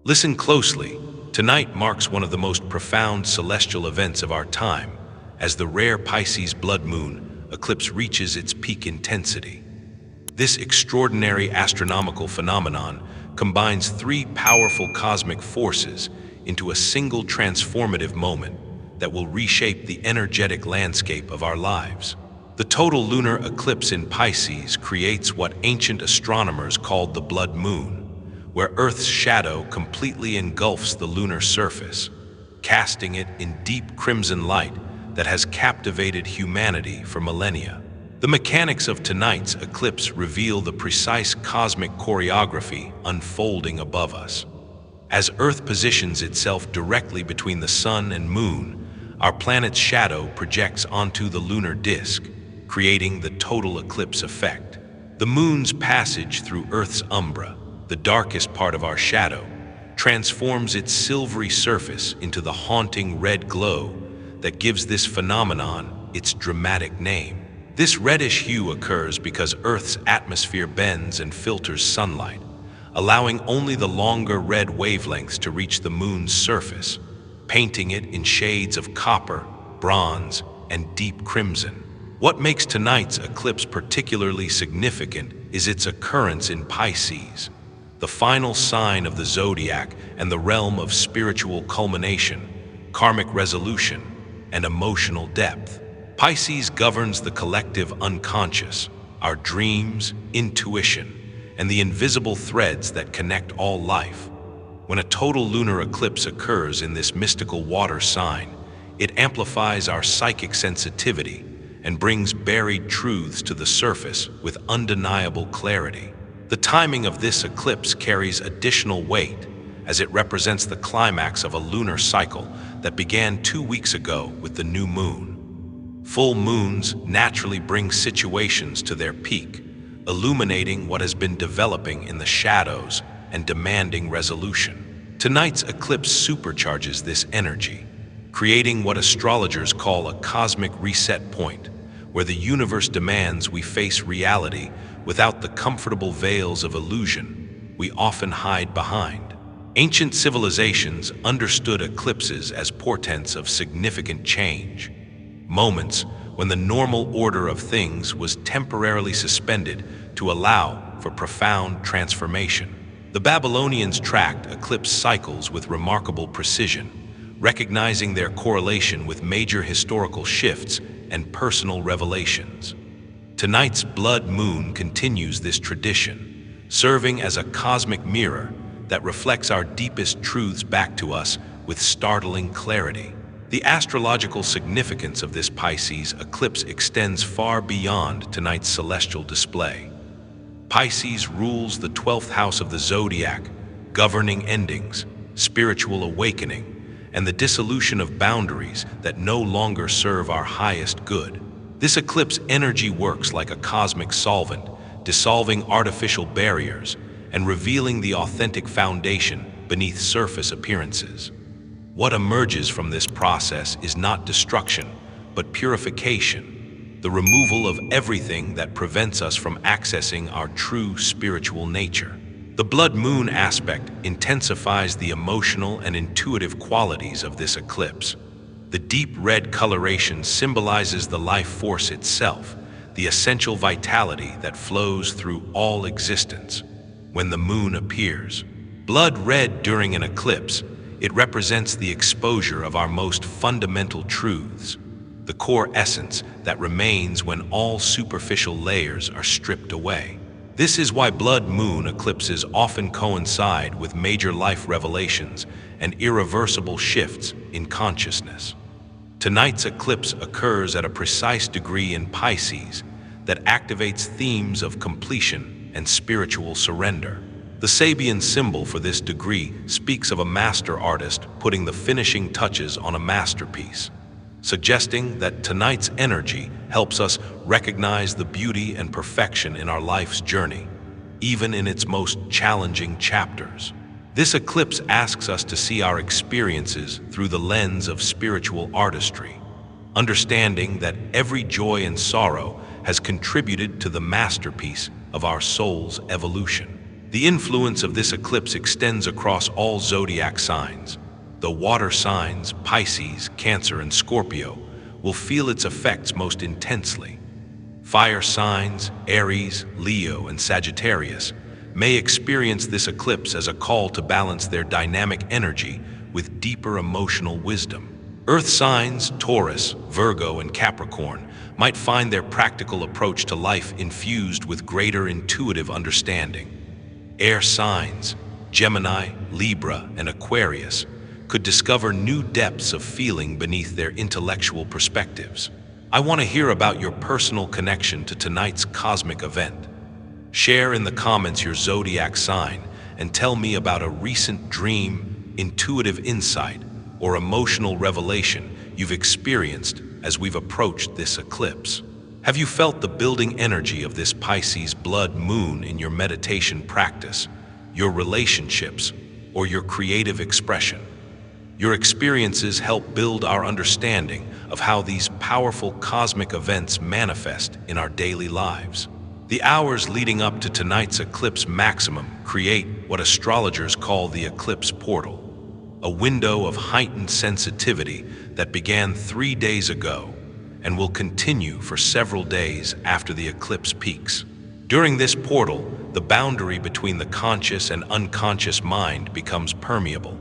Listen closely. Tonight marks one of the most profound celestial events of our time, as the rare Pisces Blood Moon Eclipse reaches its peak intensity. This extraordinary astronomical phenomenon combines three powerful cosmic forces into a single transformative moment that will reshape the energetic landscape of our lives. The total lunar eclipse in Pisces creates what ancient astronomers called the blood moon, where Earth's shadow completely engulfs the lunar surface, casting it in deep crimson light that has captivated humanity for millennia. The mechanics of tonight's eclipse reveal the precise cosmic choreography unfolding above us. As Earth positions itself directly between the sun and moon, our planet's shadow projects onto the lunar disk, creating the total eclipse effect. The moon's passage through Earth's umbra, the darkest part of our shadow, transforms its silvery surface into the haunting red glow that gives this phenomenon its dramatic name. This reddish hue occurs because Earth's atmosphere bends and filters sunlight, allowing only the longer red wavelengths to reach the moon's surface, painting it in shades of copper, bronze, and deep crimson. What makes tonight's eclipse particularly significant is its occurrence in Pisces, the final sign of the Zodiac and the realm of spiritual culmination, karmic resolution, and emotional depth. Pisces governs the collective unconscious, our dreams, intuition, and the invisible threads that connect all life. When a total lunar eclipse occurs in this mystical water sign, it amplifies our psychic sensitivity and brings buried truths to the surface with undeniable clarity. The timing of this eclipse carries additional weight, as it represents the climax of a lunar cycle that began 2 weeks ago with the new moon. Full moons naturally bring situations to their peak, illuminating what has been developing in the shadows and demanding resolution. Tonight's eclipse supercharges this energy, creating what astrologers call a cosmic reset point, where the universe demands we face reality without the comfortable veils of illusion we often hide behind. Ancient civilizations understood eclipses as portents of significant change, moments when the normal order of things was temporarily suspended to allow for profound transformation. The Babylonians tracked eclipse cycles with remarkable precision, recognizing their correlation with major historical shifts and personal revelations. Tonight's blood moon continues this tradition, serving as a cosmic mirror that reflects our deepest truths back to us with startling clarity. The astrological significance of this Pisces eclipse extends far beyond tonight's celestial display. Pisces rules the 12th house of the Zodiac, governing endings, spiritual awakening, and the dissolution of boundaries that no longer serve our highest good. This eclipse energy works like a cosmic solvent, dissolving artificial barriers and revealing the authentic foundation beneath surface appearances. What emerges from this process is not destruction, but purification, the removal of everything that prevents us from accessing our true spiritual nature. The blood moon aspect intensifies the emotional and intuitive qualities of this eclipse. The deep red coloration symbolizes the life force itself, the essential vitality that flows through all existence. When the moon appears, blood red during an eclipse, it represents the exposure of our most fundamental truths, the core essence that remains when all superficial layers are stripped away. This is why blood moon eclipses often coincide with major life revelations and irreversible shifts in consciousness. Tonight's eclipse occurs at a precise degree in Pisces that activates themes of completion and spiritual surrender. The Sabian symbol for this degree speaks of a master artist putting the finishing touches on a masterpiece, suggesting that tonight's energy helps us recognize the beauty and perfection in our life's journey, even in its most challenging chapters. This eclipse asks us to see our experiences through the lens of spiritual artistry, understanding that every joy and sorrow has contributed to the masterpiece of our soul's evolution. The influence of this eclipse extends across all zodiac signs. The water signs, Pisces, Cancer, and Scorpio, will feel its effects most intensely. Fire signs, Aries, Leo, and Sagittarius, may experience this eclipse as a call to balance their dynamic energy with deeper emotional wisdom. Earth signs, Taurus, Virgo, and Capricorn, might find their practical approach to life infused with greater intuitive understanding. Air signs, Gemini, Libra, and Aquarius, could discover new depths of feeling beneath their intellectual perspectives. I want to hear about your personal connection to tonight's cosmic event. Share in the comments your zodiac sign and tell me about a recent dream, intuitive insight, or emotional revelation you've experienced as we've approached this eclipse. Have you felt the building energy of this Pisces blood moon in your meditation practice, your relationships, or your creative expression? Your experiences help build our understanding of how these powerful cosmic events manifest in our daily lives. The hours leading up to tonight's eclipse maximum create what astrologers call the eclipse portal, a window of heightened sensitivity that began 3 days ago and will continue for several days after the eclipse peaks. During this portal, the boundary between the conscious and unconscious mind becomes permeable,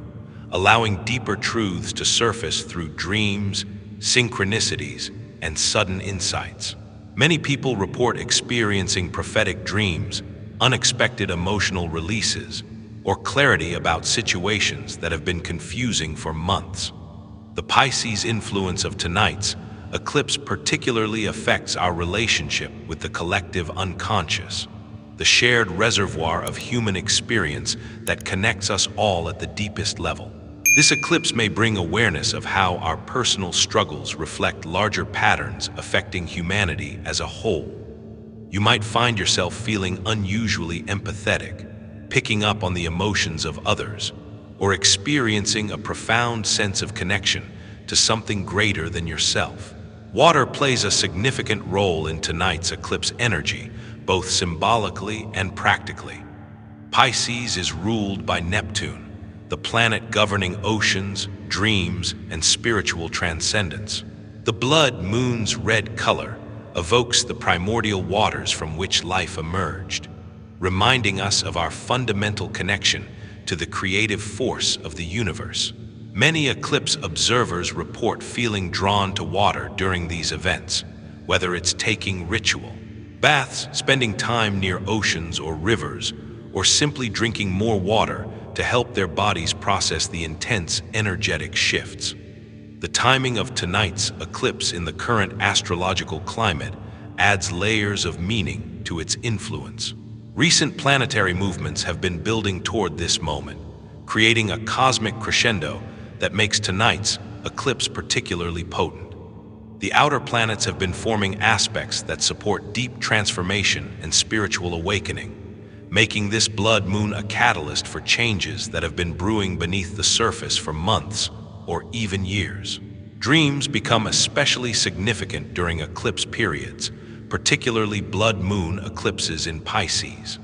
allowing deeper truths to surface through dreams, synchronicities, and sudden insights. Many people report experiencing prophetic dreams, unexpected emotional releases, or clarity about situations that have been confusing for months. The Pisces influence of tonight's eclipse particularly affects our relationship with the collective unconscious, the shared reservoir of human experience that connects us all at the deepest level. This eclipse may bring awareness of how our personal struggles reflect larger patterns affecting humanity as a whole. You might find yourself feeling unusually empathetic, picking up on the emotions of others, or experiencing a profound sense of connection to something greater than yourself. Water plays a significant role in tonight's eclipse energy, both symbolically and practically. Pisces is ruled by Neptune, the planet governing oceans, dreams, and spiritual transcendence. The blood moon's red color evokes the primordial waters from which life emerged, reminding us of our fundamental connection to the creative force of the universe. Many eclipse observers report feeling drawn to water during these events, whether it's taking ritual baths, spending time near oceans or rivers, or simply drinking more water to help their bodies process the intense energetic shifts. The timing of tonight's eclipse in the current astrological climate adds layers of meaning to its influence. Recent planetary movements have been building toward this moment, creating a cosmic crescendo that makes tonight's eclipse particularly potent. The outer planets have been forming aspects that support deep transformation and spiritual awakening, making this blood moon a catalyst for changes that have been brewing beneath the surface for months or even years. Dreams become especially significant during eclipse periods, particularly blood moon eclipses in Pisces.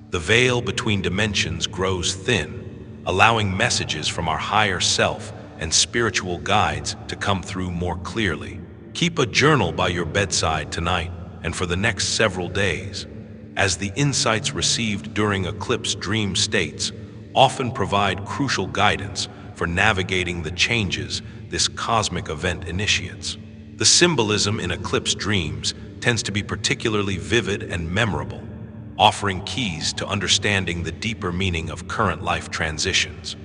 The veil between dimensions grows thin, allowing messages from our higher self and spiritual guides to come through more clearly. Keep a journal by your bedside tonight and for the next several days, as the insights received during eclipse dream states often provide crucial guidance for navigating the changes this cosmic event initiates. The symbolism in eclipse dreams tends to be particularly vivid and memorable, offering keys to understanding the deeper meaning of current life transitions.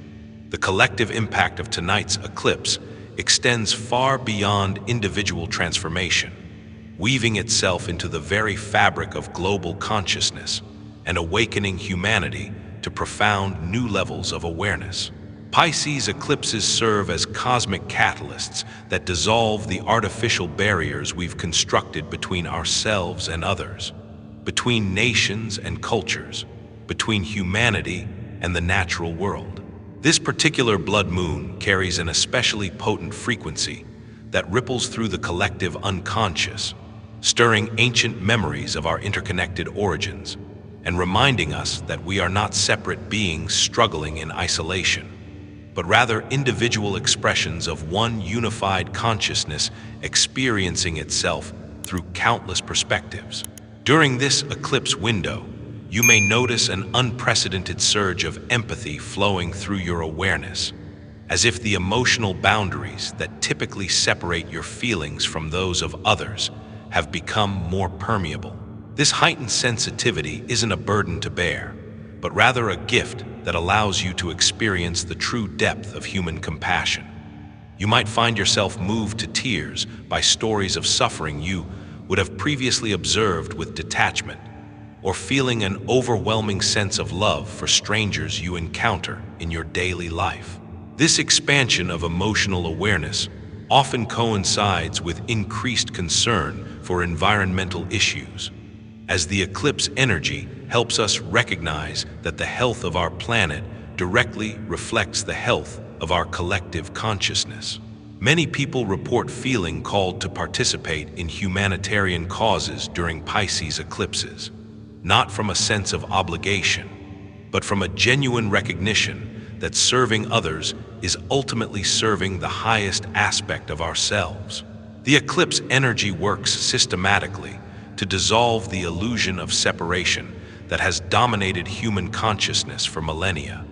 The collective impact of tonight's eclipse extends far beyond individual transformation, weaving itself into the very fabric of global consciousness and awakening humanity to profound new levels of awareness. Pisces eclipses serve as cosmic catalysts that dissolve the artificial barriers we've constructed between ourselves and others, between nations and cultures, between humanity and the natural world. This particular blood moon carries an especially potent frequency that ripples through the collective unconscious, stirring ancient memories of our interconnected origins and reminding us that we are not separate beings struggling in isolation, but rather individual expressions of one unified consciousness experiencing itself through countless perspectives. During this eclipse window, you may notice an unprecedented surge of empathy flowing through your awareness, as if the emotional boundaries that typically separate your feelings from those of others have become more permeable. This heightened sensitivity isn't a burden to bear, but rather a gift that allows you to experience the true depth of human compassion. You might find yourself moved to tears by stories of suffering you would have previously observed with detachment, or feeling an overwhelming sense of love for strangers you encounter in your daily life. This expansion of emotional awareness often coincides with increased concern for environmental issues, as the eclipse energy helps us recognize that the health of our planet directly reflects the health of our collective consciousness. Many people report feeling called to participate in humanitarian causes during Pisces eclipses, not from a sense of obligation, but from a genuine recognition that serving others is ultimately serving the highest aspect of ourselves. The eclipse energy works systematically to dissolve the illusion of separation that has dominated human consciousness for millennia,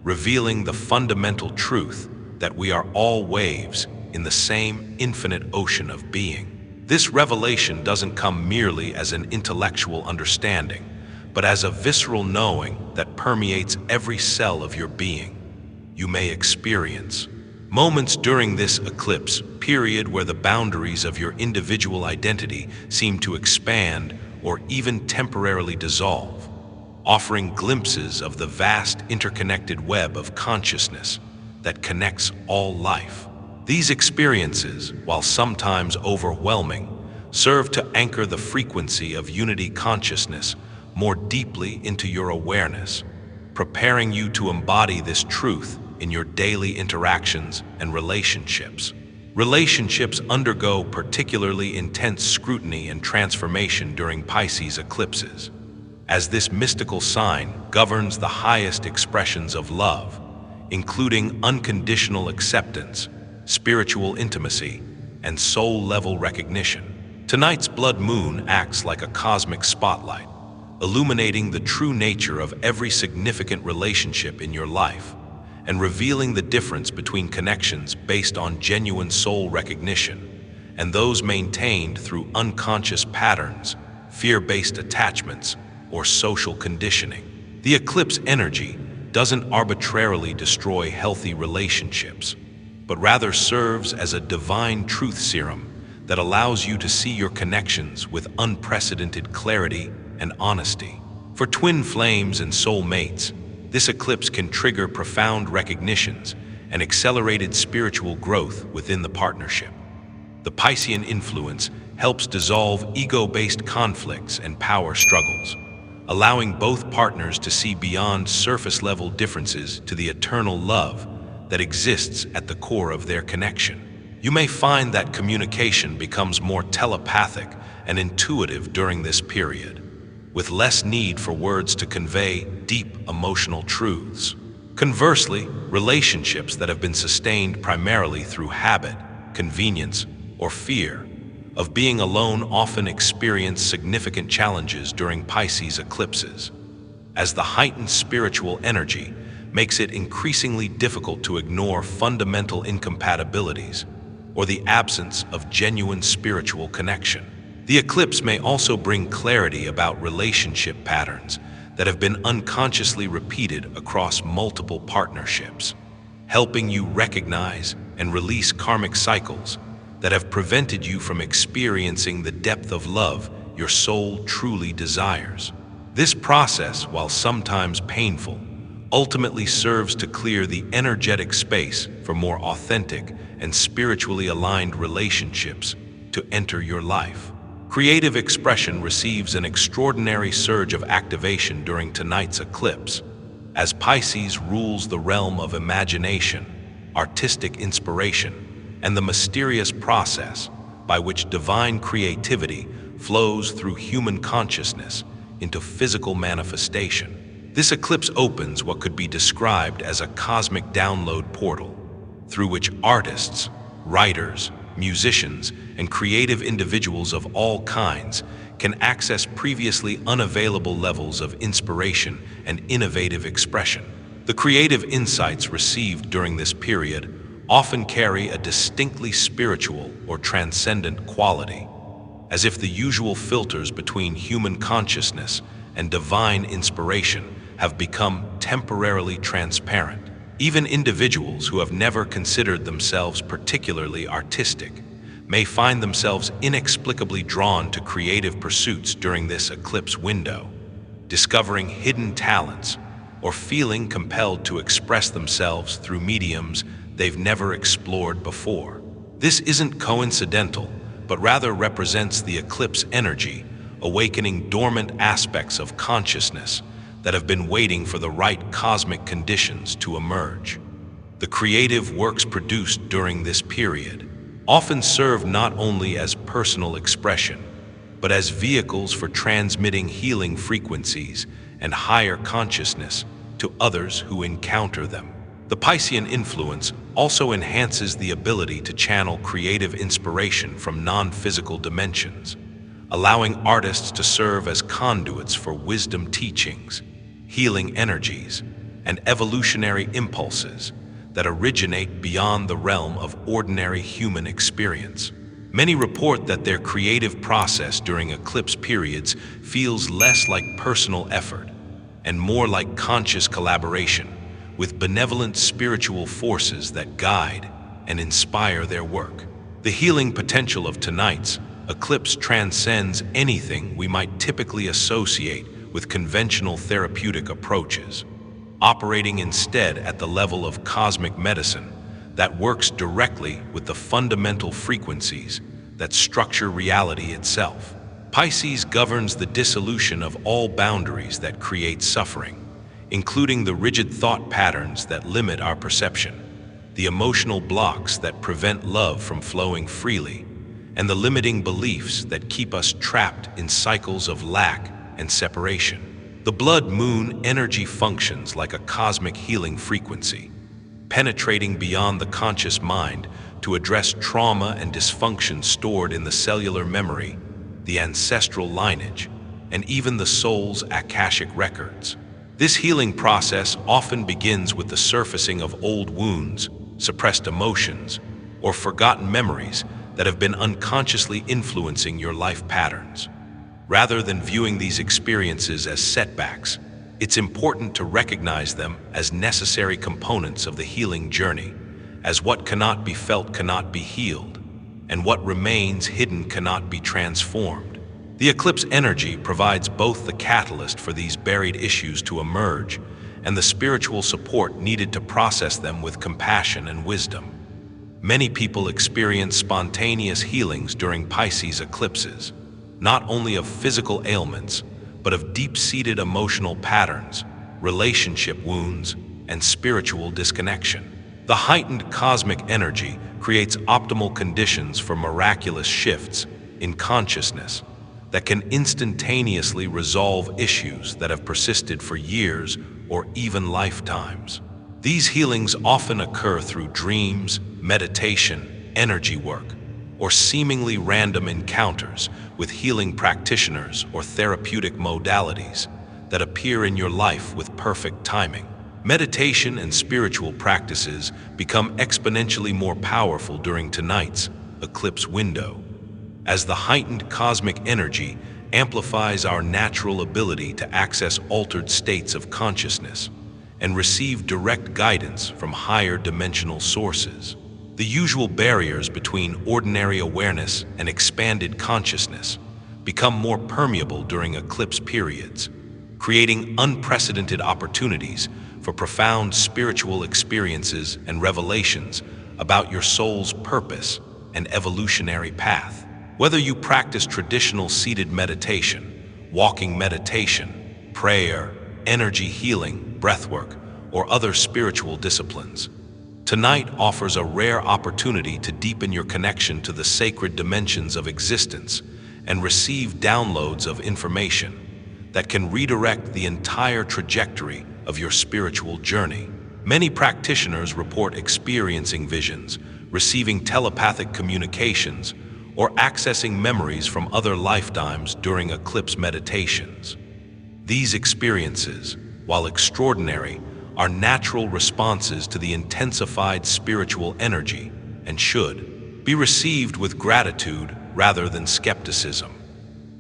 revealing the fundamental truth that we are all waves in the same infinite ocean of being. This revelation doesn't come merely as an intellectual understanding, but as a visceral knowing that permeates every cell of your being. You may experience moments during this eclipse period where the boundaries of your individual identity seem to expand or even temporarily dissolve, offering glimpses of the vast interconnected web of consciousness that connects all life. These experiences, while sometimes overwhelming, serve to anchor the frequency of unity consciousness more deeply into your awareness, preparing you to embody this truth in your daily interactions and relationships. Relationships undergo particularly intense scrutiny and transformation during Pisces eclipses, as this mystical sign governs the highest expressions of love, including unconditional acceptance, spiritual intimacy, and soul-level recognition. Tonight's blood moon acts like a cosmic spotlight, illuminating the true nature of every significant relationship in your life, and revealing the difference between connections based on genuine soul recognition and those maintained through unconscious patterns, fear-based attachments, or social conditioning. The eclipse energy doesn't arbitrarily destroy healthy relationships, but rather serves as a divine truth serum that allows you to see your connections with unprecedented clarity and honesty. For twin flames and soul mates, this eclipse can trigger profound recognitions and accelerated spiritual growth within the partnership. The Piscean influence helps dissolve ego-based conflicts and power struggles, allowing both partners to see beyond surface-level differences to the eternal love that exists at the core of their connection. You may find that communication becomes more telepathic and intuitive during this period, with less need for words to convey deep emotional truths. Conversely, relationships that have been sustained primarily through habit, convenience, or fear of being alone often experience significant challenges during Pisces eclipses, as the heightened spiritual energy makes it increasingly difficult to ignore fundamental incompatibilities or the absence of genuine spiritual connection. The eclipse may also bring clarity about relationship patterns that have been unconsciously repeated across multiple partnerships, helping you recognize and release karmic cycles that have prevented you from experiencing the depth of love your soul truly desires. This process, while sometimes painful, ultimately serves to clear the energetic space for more authentic and spiritually aligned relationships to enter your life. Creative expression receives an extraordinary surge of activation during tonight's eclipse, as Pisces rules the realm of imagination, artistic inspiration, and the mysterious process by which divine creativity flows through human consciousness, into physical manifestation. This eclipse opens what could be described as a cosmic download portal, through which artists, writers, musicians, and creative individuals of all kinds can access previously unavailable levels of inspiration and innovative expression. The creative insights received during this period often carry a distinctly spiritual or transcendent quality, as if the usual filters between human consciousness and divine inspiration have become temporarily transparent. Even individuals who have never considered themselves particularly artistic may find themselves inexplicably drawn to creative pursuits during this eclipse window, discovering hidden talents or feeling compelled to express themselves through mediums they've never explored before. This isn't coincidental, but rather represents the eclipse energy, awakening dormant aspects of consciousness that have been waiting for the right cosmic conditions to emerge. The creative works produced during this period often serve not only as personal expression, but as vehicles for transmitting healing frequencies and higher consciousness to others who encounter them. The Piscean influence also enhances the ability to channel creative inspiration from non-physical dimensions, allowing artists to serve as conduits for wisdom teachings, healing energies, and evolutionary impulses that originate beyond the realm of ordinary human experience. Many report that their creative process during eclipse periods feels less like personal effort and more like conscious collaboration with benevolent spiritual forces that guide and inspire their work. The healing potential of tonight's eclipse transcends anything we might typically associate with conventional therapeutic approaches, operating instead at the level of cosmic medicine that works directly with the fundamental frequencies that structure reality itself. Pisces governs the dissolution of all boundaries that create suffering, including the rigid thought patterns that limit our perception, the emotional blocks that prevent love from flowing freely, and the limiting beliefs that keep us trapped in cycles of lack and separation. The blood moon energy functions like a cosmic healing frequency, penetrating beyond the conscious mind to address trauma and dysfunction stored in the cellular memory, the ancestral lineage, and even the soul's akashic records. This healing process often begins with the surfacing of old wounds, suppressed emotions, or forgotten memories that have been unconsciously influencing your life patterns. Rather than viewing these experiences as setbacks, it's important to recognize them as necessary components of the healing journey, as what cannot be felt cannot be healed, and what remains hidden cannot be transformed. The eclipse energy provides both the catalyst for these buried issues to emerge and the spiritual support needed to process them with compassion and wisdom. Many people experience spontaneous healings during Pisces eclipses, not only of physical ailments, but of deep-seated emotional patterns, relationship wounds, and spiritual disconnection. The heightened cosmic energy creates optimal conditions for miraculous shifts in consciousness that can instantaneously resolve issues that have persisted for years or even lifetimes. These healings often occur through dreams, meditation, energy work, or seemingly random encounters with healing practitioners or therapeutic modalities that appear in your life with perfect timing. Meditation and spiritual practices become exponentially more powerful during tonight's eclipse window, as the heightened cosmic energy amplifies our natural ability to access altered states of consciousness and receive direct guidance from higher dimensional sources. The usual barriers between ordinary awareness and expanded consciousness become more permeable during eclipse periods, creating unprecedented opportunities for profound spiritual experiences and revelations about your soul's purpose and evolutionary path. Whether you practice traditional seated meditation, walking meditation, prayer, energy healing, breathwork, or other spiritual disciplines, tonight offers a rare opportunity to deepen your connection to the sacred dimensions of existence and receive downloads of information that can redirect the entire trajectory of your spiritual journey. Many practitioners report experiencing visions, receiving telepathic communications, or accessing memories from other lifetimes during eclipse meditations. These experiences, while extraordinary, are natural responses to the intensified spiritual energy and should be received with gratitude rather than skepticism.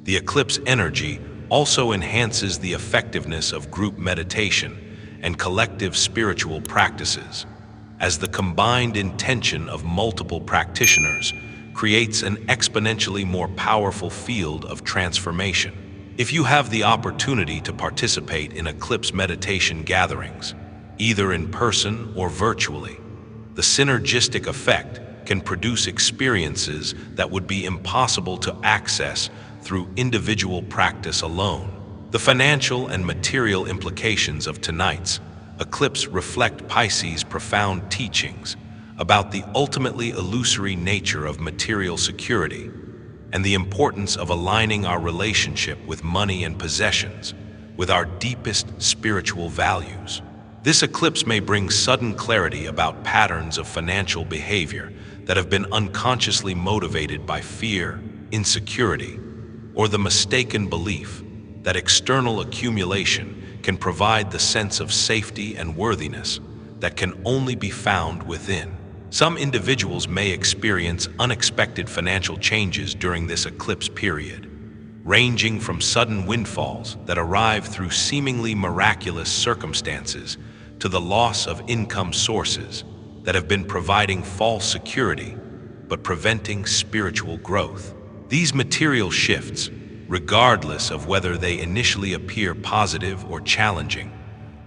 The eclipse energy also enhances the effectiveness of group meditation and collective spiritual practices, as the combined intention of multiple practitioners creates an exponentially more powerful field of transformation. If you have the opportunity to participate in eclipse meditation gatherings, either in person or virtually, the synergistic effect can produce experiences that would be impossible to access through individual practice alone. The financial and material implications of tonight's eclipse reflect Pisces' profound teachings about the ultimately illusory nature of material security and the importance of aligning our relationship with money and possessions with our deepest spiritual values. This eclipse may bring sudden clarity about patterns of financial behavior that have been unconsciously motivated by fear, insecurity, or the mistaken belief that external accumulation can provide the sense of safety and worthiness that can only be found within. Some individuals may experience unexpected financial changes during this eclipse period, ranging from sudden windfalls that arrive through seemingly miraculous circumstances to the loss of income sources that have been providing false security but preventing spiritual growth. These material shifts, regardless of whether they initially appear positive or challenging,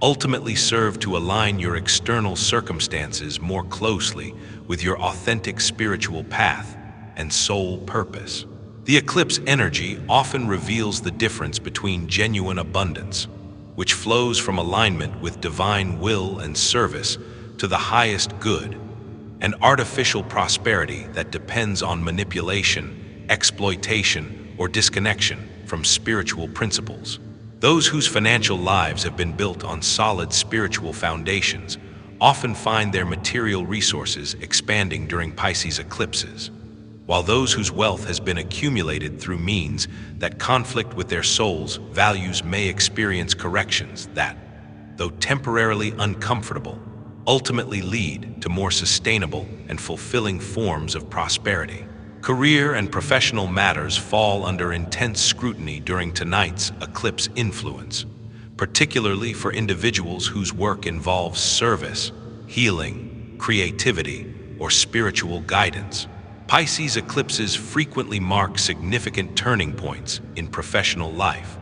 ultimately serve to align your external circumstances more closely with your authentic spiritual path and soul purpose. The eclipse energy often reveals the difference between genuine abundance, which flows from alignment with divine will and service to the highest good, and artificial prosperity that depends on manipulation, exploitation, or disconnection from spiritual principles. Those whose financial lives have been built on solid spiritual foundations often find their material resources expanding during Pisces eclipses, while those whose wealth has been accumulated through means that conflict with their soul's values may experience corrections that, though temporarily uncomfortable, ultimately lead to more sustainable and fulfilling forms of prosperity. Career and professional matters fall under intense scrutiny during tonight's eclipse influence, particularly for individuals whose work involves service, healing, creativity, or spiritual guidance. Pisces eclipses frequently mark significant turning points in professional life,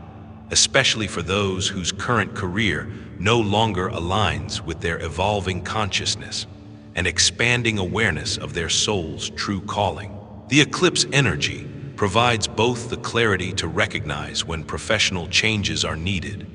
especially for those whose current career no longer aligns with their evolving consciousness and expanding awareness of their soul's true calling. The eclipse energy provides both the clarity to recognize when professional changes are needed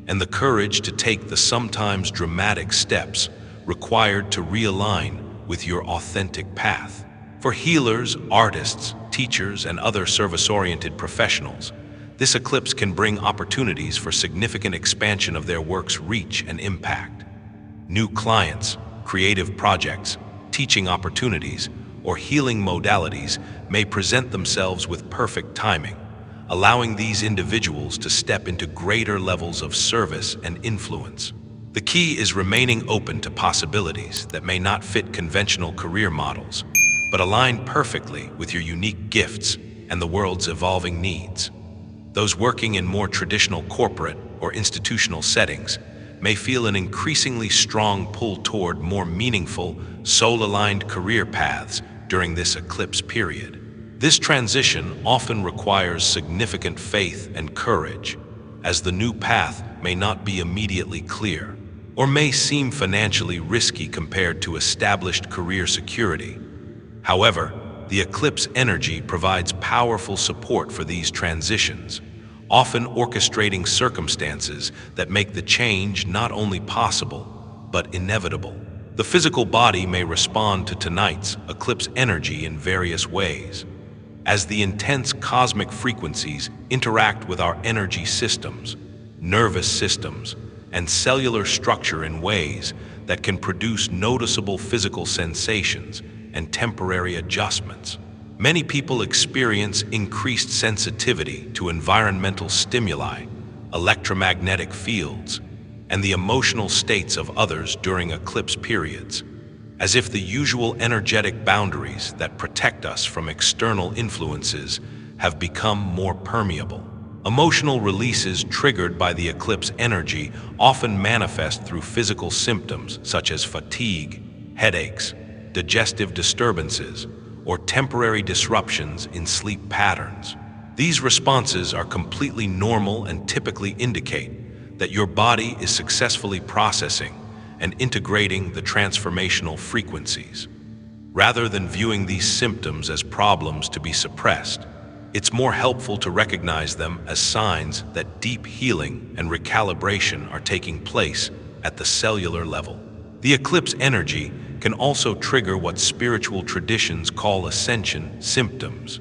and the courage to take the sometimes dramatic steps required to realign with your authentic path. For healers, artists, teachers, and other service-oriented professionals, this eclipse can bring opportunities for significant expansion of their work's reach and impact. New clients, creative projects, teaching opportunities, or healing modalities may present themselves with perfect timing, allowing these individuals to step into greater levels of service and influence. The key is remaining open to possibilities that may not fit conventional career models, but align perfectly with your unique gifts and the world's evolving needs. Those working in more traditional corporate or institutional settings may feel an increasingly strong pull toward more meaningful, soul-aligned career paths during this eclipse period. This transition often requires significant faith and courage, as the new path may not be immediately clear, or may seem financially risky compared to established career security. However, the eclipse energy provides powerful support for these transitions, often orchestrating circumstances that make the change not only possible, but inevitable. The physical body may respond to tonight's eclipse energy in various ways. As the intense cosmic frequencies interact with our energy systems, nervous systems, and cellular structure in ways that can produce noticeable physical sensations and temporary adjustments. Many people experience increased sensitivity to environmental stimuli, electromagnetic fields, and the emotional states of others during eclipse periods, as if the usual energetic boundaries that protect us from external influences have become more permeable. Emotional releases triggered by the eclipse energy often manifest through physical symptoms such as fatigue, headaches, digestive disturbances, or temporary disruptions in sleep patterns. These responses are completely normal and typically indicate that your body is successfully processing and integrating the transformational frequencies. Rather than viewing these symptoms as problems to be suppressed, it's more helpful to recognize them as signs that deep healing and recalibration are taking place at the cellular level. The eclipse energy can also trigger what spiritual traditions call ascension symptoms,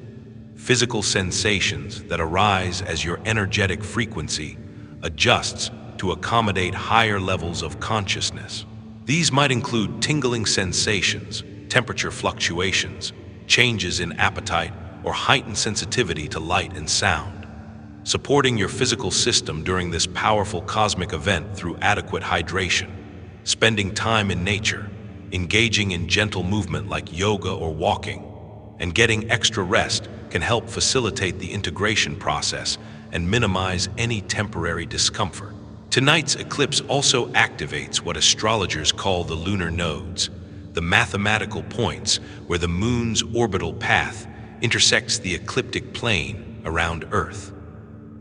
physical sensations that arise as your energetic frequency adjusts to accommodate higher levels of consciousness. These might include tingling sensations, temperature fluctuations, changes in appetite, or heightened sensitivity to light and sound. Supporting your physical system during this powerful cosmic event through adequate hydration, spending time in nature, engaging in gentle movement like yoga or walking, and getting extra rest can help facilitate the integration process and minimize any temporary discomfort. Tonight's eclipse also activates what astrologers call the lunar nodes, the mathematical points where the moon's orbital path intersects the ecliptic plane around Earth.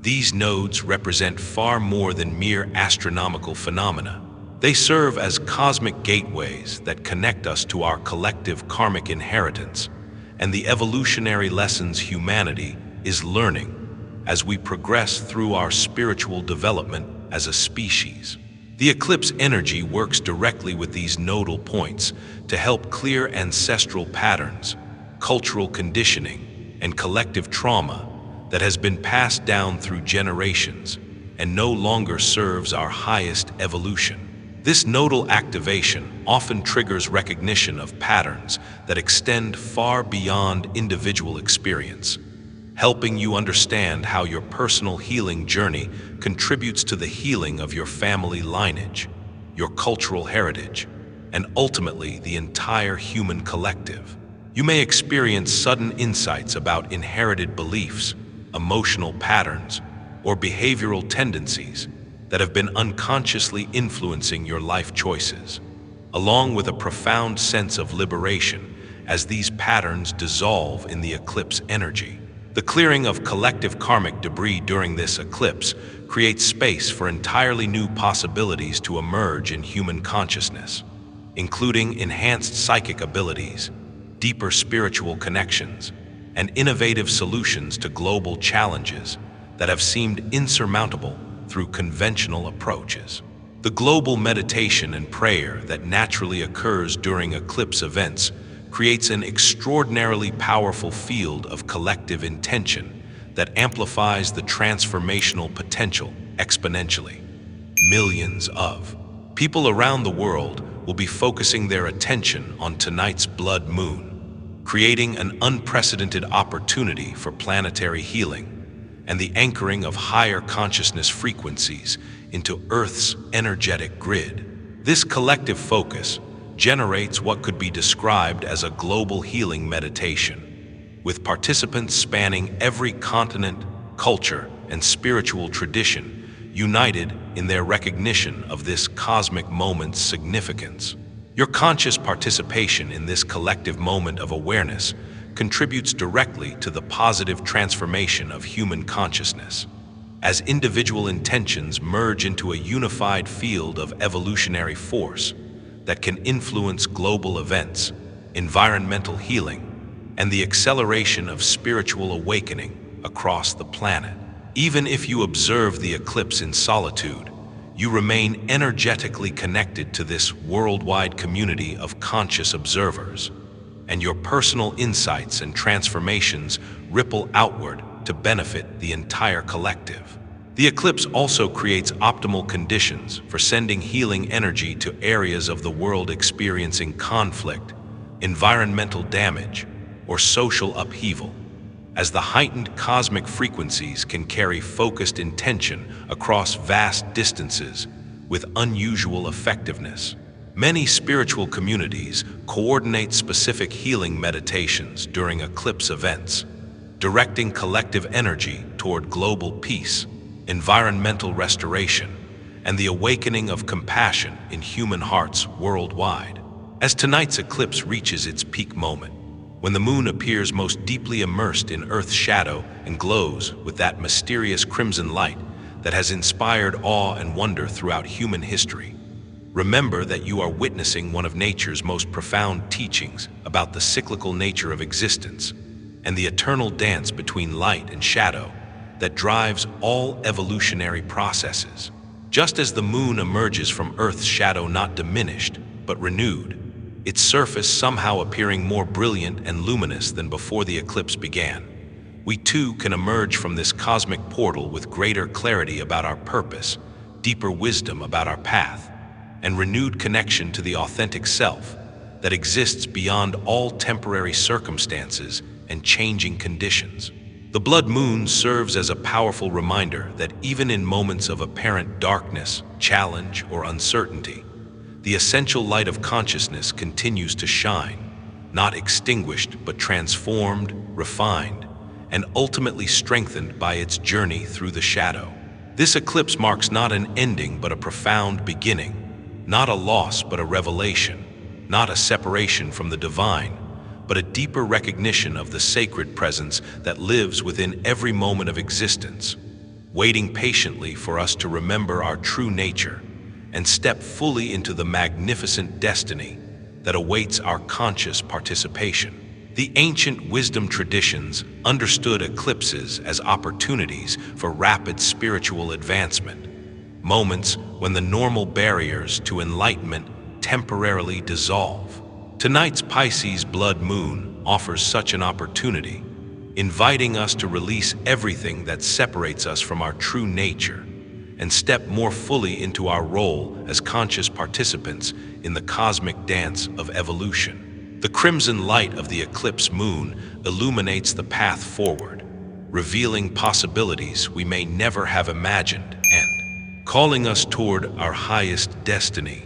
These nodes represent far more than mere astronomical phenomena. They serve as cosmic gateways that connect us to our collective karmic inheritance and the evolutionary lessons humanity is learning as we progress through our spiritual development as a species. The eclipse energy works directly with these nodal points to help clear ancestral patterns, cultural conditioning, and collective trauma that has been passed down through generations and no longer serves our highest evolution. This nodal activation often triggers recognition of patterns that extend far beyond individual experience, helping you understand how your personal healing journey contributes to the healing of your family lineage, your cultural heritage, and ultimately the entire human collective. You may experience sudden insights about inherited beliefs, emotional patterns, or behavioral tendencies that have been unconsciously influencing your life choices, along with a profound sense of liberation as these patterns dissolve in the eclipse energy. The clearing of collective karmic debris during this eclipse creates space for entirely new possibilities to emerge in human consciousness, including enhanced psychic abilities, deeper spiritual connections, and innovative solutions to global challenges that have seemed insurmountable through conventional approaches. The global meditation and prayer that naturally occurs during eclipse events creates an extraordinarily powerful field of collective intention that amplifies the transformational potential exponentially. Millions of people around the world will be focusing their attention on tonight's blood moon, creating an unprecedented opportunity for planetary healing and the anchoring of higher consciousness frequencies into Earth's energetic grid. This collective focus generates what could be described as a global healing meditation, with participants spanning every continent, culture, and spiritual tradition united in their recognition of this cosmic moment's significance. Your conscious participation in this collective moment of awareness contributes directly to the positive transformation of human consciousness, as individual intentions merge into a unified field of evolutionary force that can influence global events, environmental healing, and the acceleration of spiritual awakening across the planet. Even if you observe the eclipse in solitude, you remain energetically connected to this worldwide community of conscious observers, and your personal insights and transformations ripple outward to benefit the entire collective. The eclipse also creates optimal conditions for sending healing energy to areas of the world experiencing conflict, environmental damage, or social upheaval, as the heightened cosmic frequencies can carry focused intention across vast distances with unusual effectiveness. Many spiritual communities coordinate specific healing meditations during eclipse events, directing collective energy toward global peace, environmental restoration, and the awakening of compassion in human hearts worldwide. As tonight's eclipse reaches its peak moment, when the moon appears most deeply immersed in Earth's shadow and glows with that mysterious crimson light that has inspired awe and wonder throughout human history, remember that you are witnessing one of nature's most profound teachings about the cyclical nature of existence and the eternal dance between light and shadow that drives all evolutionary processes. Just as the moon emerges from Earth's shadow not diminished, but renewed, its surface somehow appearing more brilliant and luminous than before the eclipse began, we too can emerge from this cosmic portal with greater clarity about our purpose, deeper wisdom about our path, and renewed connection to the authentic self that exists beyond all temporary circumstances and changing conditions. The blood moon serves as a powerful reminder that even in moments of apparent darkness, challenge, or uncertainty, the essential light of consciousness continues to shine, not extinguished but transformed, refined, and ultimately strengthened by its journey through the shadow. This eclipse marks not an ending but a profound beginning, not a loss but a revelation, not a separation from the divine, but a deeper recognition of the sacred presence that lives within every moment of existence, waiting patiently for us to remember our true nature and step fully into the magnificent destiny that awaits our conscious participation. The ancient wisdom traditions understood eclipses as opportunities for rapid spiritual advancement, moments when the normal barriers to enlightenment temporarily dissolve. Tonight's Pisces blood moon offers such an opportunity, inviting us to release everything that separates us from our true nature and step more fully into our role as conscious participants in the cosmic dance of evolution. The crimson light of the eclipse moon illuminates the path forward, revealing possibilities we may never have imagined and calling us toward our highest destiny.